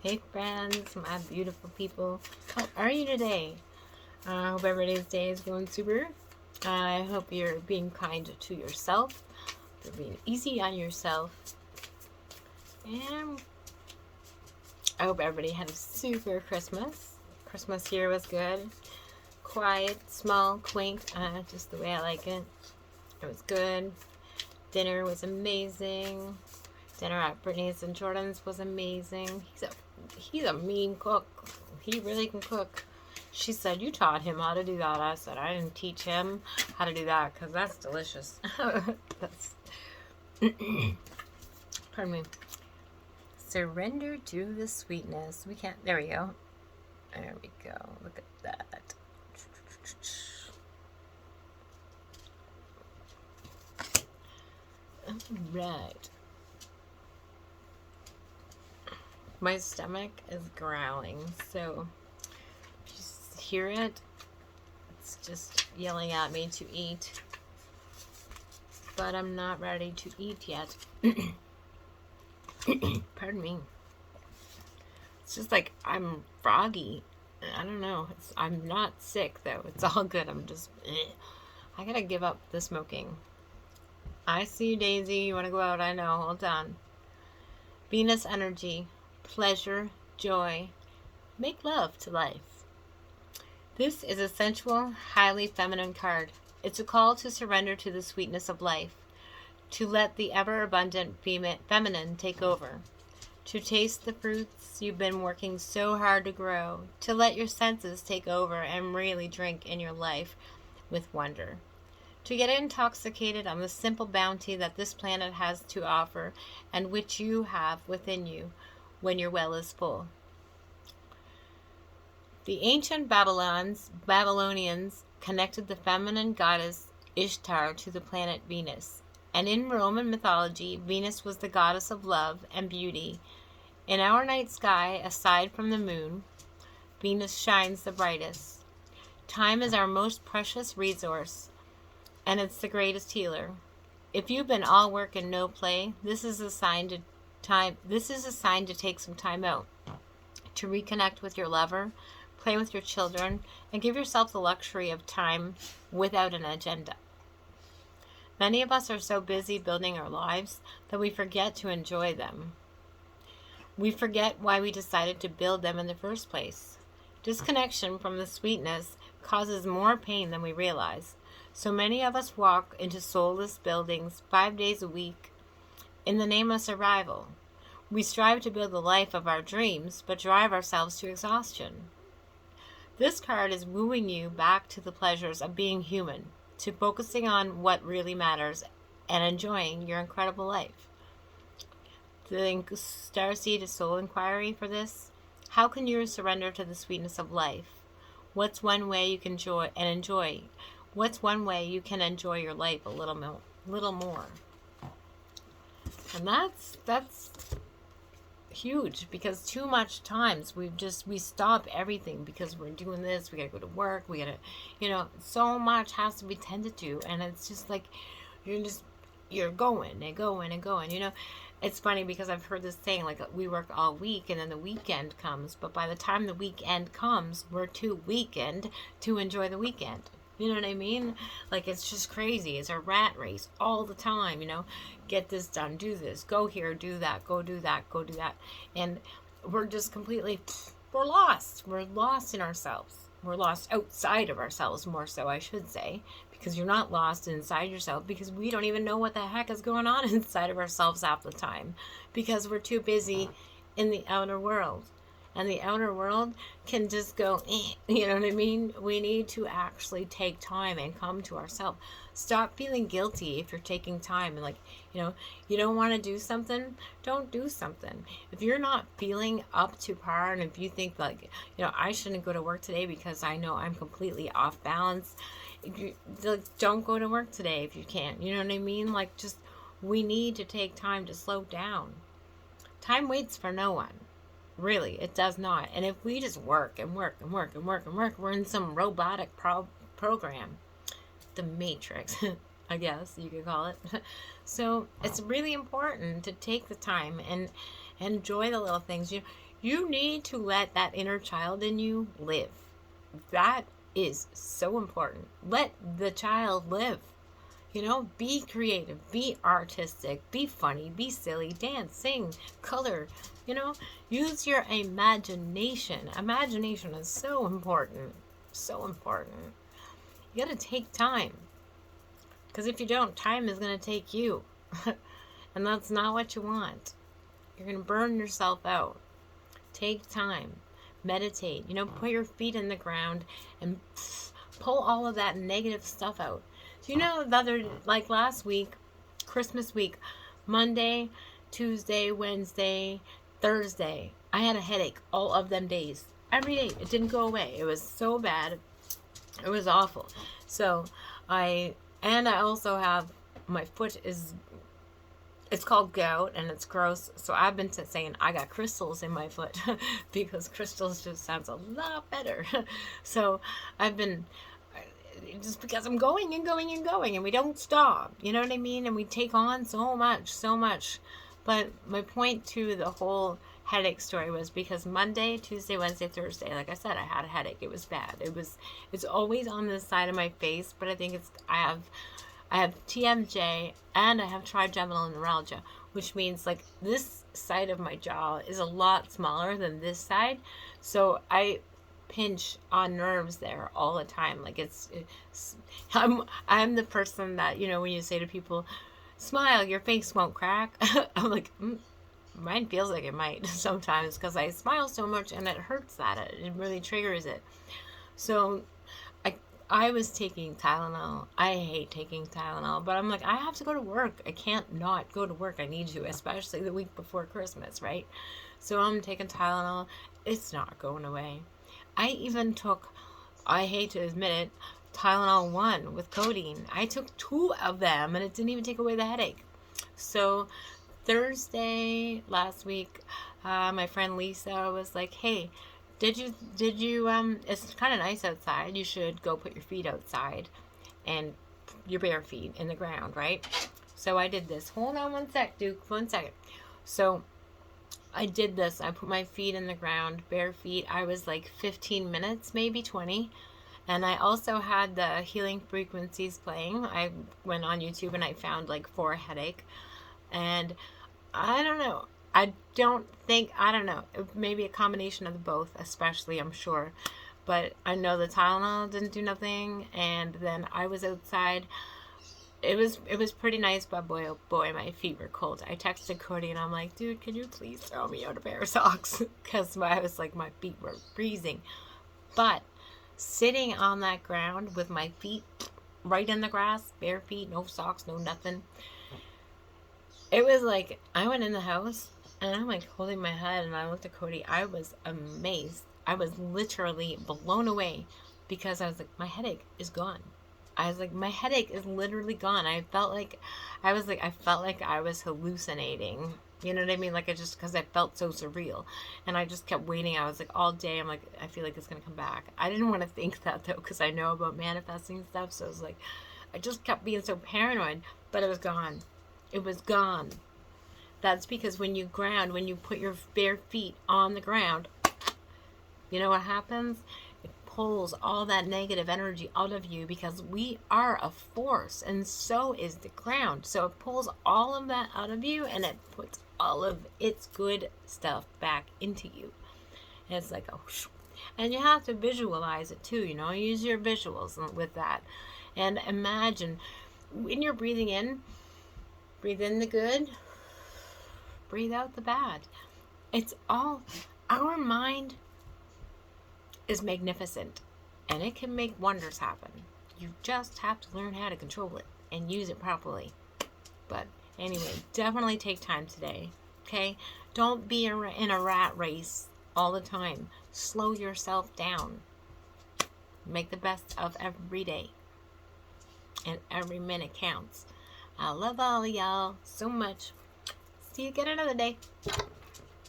Hey friends, my beautiful people. How are you today? I hope everybody's day is going super. I hope you're being kind to yourself. You're being easy on yourself. And I hope everybody had a super Christmas. Christmas here was good. Quiet, small, quaint, just the way I like it. It was good. Dinner was amazing. Dinner at Brittany's and Jordan's was amazing. He's a mean cook. He really can cook. She said, you taught him how to do that. I said, I didn't teach him how to do that because that's delicious. That's pardon me. Surrender to the sweetness. We can't, there we go. There we go. Look at that. All right. My stomach is growling, so just hear it. It's just yelling at me to eat, but I'm not ready to eat yet. Pardon me. It's just like I'm froggy. I don't know. I'm not sick though. It's all good. I'm just, I gotta give up the smoking. I see you, Daisy. You want to go out? I know. Hold on. Venus energy, pleasure, joy. Make love to life. This is a sensual, highly feminine card. It's a call to surrender to the sweetness of life, to let the ever-abundant feminine take over, to taste the fruits you've been working so hard to grow, to let your senses take over and really drink in your life with wonder, to get intoxicated on the simple bounty that this planet has to offer and which you have within you when your well is full. The ancient Babylonians connected the feminine goddess Ishtar to the planet Venus, and in Roman mythology, Venus was the goddess of love and beauty. In our night sky, aside from the moon, Venus shines the brightest. Time is our most precious resource, and it's the greatest healer. If you've been all work and no play, this is a sign to take some time out, to reconnect with your lover, play with your children, and give yourself the luxury of time without an agenda. Many of us are so busy building our lives that we forget to enjoy them. We forget why we decided to build them in the first place. Disconnection from the sweetness causes more pain than we realize. So many of us walk into soulless buildings 5 days a week in the name of survival. We strive to build the life of our dreams, but drive ourselves to exhaustion. This card is wooing you back to the pleasures of being human, to focusing on what really matters and enjoying your incredible life. The Starseed is soul inquiry for this. How can you surrender to the sweetness of life? What's one way you can enjoy? What's one way you can enjoy your life a little more? And that's huge, because too much times we stop everything because we're doing this, we gotta go to work, we gotta, so much has to be tended to, and it's just like you're going and going and going. It's funny because I've heard this saying, like, we work all week and then the weekend comes, but by the time the weekend comes, we're too weakened to enjoy the weekend. You know what I mean? Like, it's just crazy. It's a rat race all the time, Get this done, do this, go here, do that, go do that, go do that. And we're just completely, we're lost. We're lost in ourselves. We're lost outside of ourselves, more so, I should say, because you're not lost inside yourself, because we don't even know what the heck is going on inside of ourselves half the time, because we're too busy in the outer world. And the outer world can just go, you know what I mean? We need to actually take time and come to ourselves. Stop feeling guilty if you're taking time. And, like, you don't want to do something, don't do something. If you're not feeling up to par, and if you think, like, I shouldn't go to work today because I know I'm completely off balance, don't go to work today if you can't. You know what I mean? Like, just, we need to take time to slow down. Time waits for no one. Really, it does not. And if we just work and work and work and work and work, we're in some robotic program. The Matrix, I guess you could call it. So it's really important to take the time and enjoy the little things. You need to let that inner child in you live. That is so important. Let the child live. You know, be creative, be artistic, be funny, be silly, dance, sing, color. You know, use your imagination. Imagination is so important. So important. You got to take time. Because if you don't, time is going to take you. And that's not what you want. You're going to burn yourself out. Take time. Meditate. You know, put your feet in the ground and pull all of that negative stuff out. So, you know, like last week, Christmas week, Monday, Tuesday, Wednesday, Thursday, I had a headache all of them days. Every day. It didn't go away. It was so bad. It was awful. So, I also have, my foot is, it's called gout and it's gross. So I've been saying I got crystals in my foot because crystals just sounds a lot better. So I've been, just because I'm going and going and going and we don't stop. You know what I mean? And we take on so much. But my point to the whole headache story was because Monday, Tuesday, Wednesday, Thursday, like I said, I had a headache. It was bad. It's always on the side of my face, but I think I have TMJ and I have trigeminal neuralgia, which means like this side of my jaw is a lot smaller than this side. So I pinch on nerves there all the time. Like I'm the person that, you know, when you say to people, smile, your face won't crack. I'm like, mine feels like it might sometimes because I smile so much and it hurts that. It really triggers it. So I was taking Tylenol. I hate taking Tylenol, but I'm like, I have to go to work. I can't not go to work. I need to, especially the week before Christmas, right? So I'm taking Tylenol. It's not going away. I even took, I hate to admit it, Tylenol 1 with codeine. I took 2 of them and it didn't even take away the headache. So Thursday last week, my friend Lisa was like, hey, did you, it's kind of nice outside. You should go put your feet outside and your bare feet in the ground, right? So I did this. Hold on one sec, Duke. 1 second. So I did this. I put my feet in the ground, bare feet. I was like 15 minutes, maybe 20. And I also had the healing frequencies playing. I went on YouTube and I found like for a headache. And I don't know. I don't know. Maybe a combination of the both, especially, I'm sure. But I know the Tylenol didn't do nothing. And then I was outside. It was pretty nice, but boy, oh boy, my feet were cold. I texted Cody and I'm like, dude, can you please throw me out a pair of socks? Because I was like, my feet were freezing. But sitting on that ground with my feet right in the grass, bare feet, no socks, no nothing. It was like, I went in the house and I'm like holding my head and I looked at Cody. I was amazed. I was literally blown away because I was like, my headache is gone. I was like, my headache is literally gone. I felt like I was hallucinating. You know what I mean? Like because I felt so surreal. And I just kept waiting. I was like, all day, I'm like, I feel like it's going to come back. I didn't want to think that though, because I know about manifesting stuff. So I was like, I just kept being so paranoid, but it was gone. It was gone. That's because when you ground, when you put your bare feet on the ground, you know what happens? It pulls all that negative energy out of you because we are a force and so is the ground. So it pulls all of that out of you and it puts all of its good stuff back into you. And it's like, oh, and you have to visualize it too, you know, use your visuals with that. And imagine when you're breathing in, breathe in the good, breathe out the bad. It's all, our mind is magnificent and it can make wonders happen. You just have to learn how to control it and use it properly. But anyway, definitely take time today, okay? Don't be in a rat race all the time. Slow yourself down. Make the best of every day. And every minute counts. I love all of y'all so much. See you again another day.